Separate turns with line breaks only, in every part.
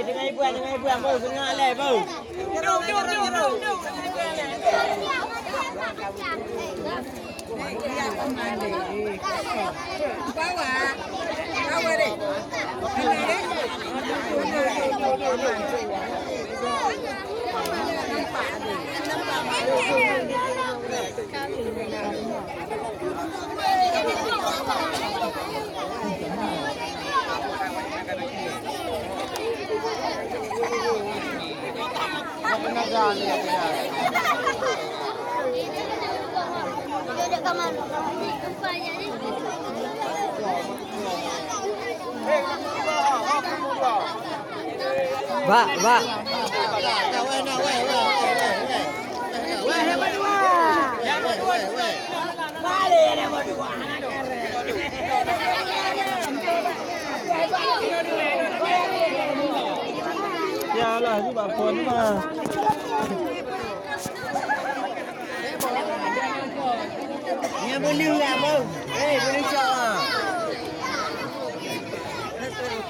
dengan ibu bau, dengan alai bau. Pak. Ya lah, ni buat phone mah. Ni boleh lah, bang. Boleh cak ah. Betul.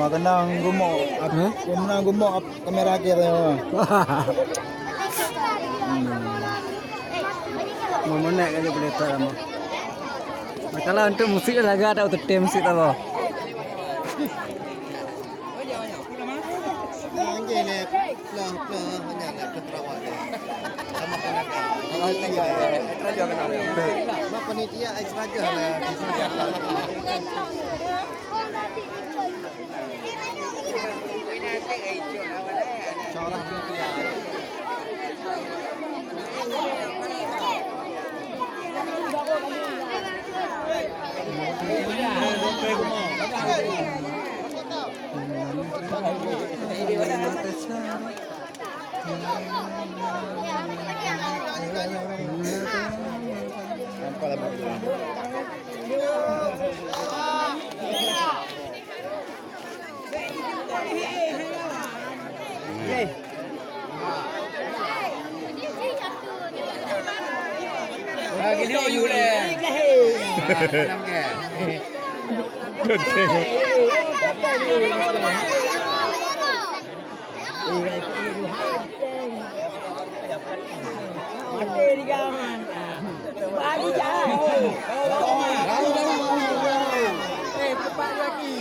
Magandang gumo. Magandang gumo kamera kita.
Mau naik aja boleh tak lama. Kalau untuk musik lagu ada untuk tim musik tak apa.
Panitia ekstra je lah di sini. Seorang panitia.
Gini you deh. Mati di kawan. Bagi jauh. Cepat lagi.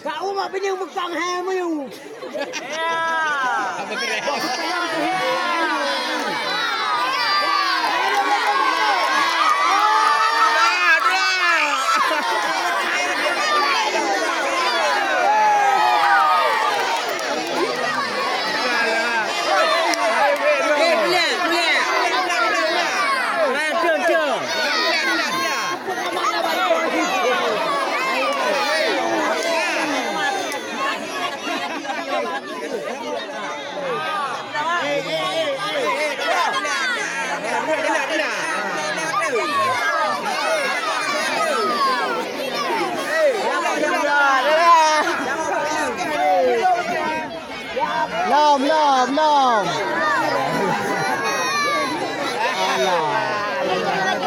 Kau mak penyang bekang hai mayu. Ya. Apa keren?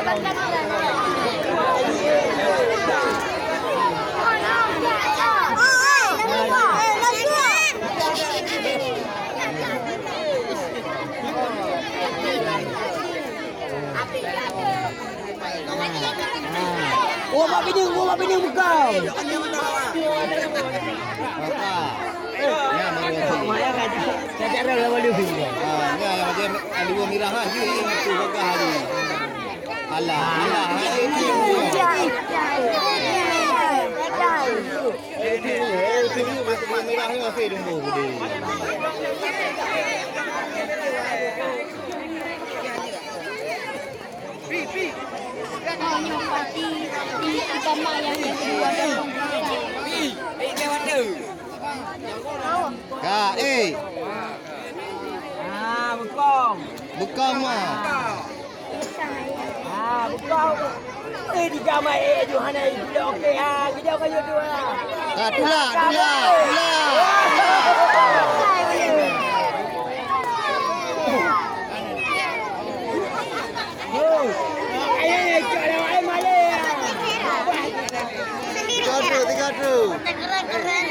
Oh, mak pinjam bukan. Cara lawan dia. Ya, macam alua merah lah je tu gagah tu. Alah. Merah ni masih tunggu dia. Kak, Bukong mah.
Bukong. Di kamar Johanna dia okey kita akan jodoh lah.
Kak, tula.
Ayah kalau ayah malah.
3
Keren.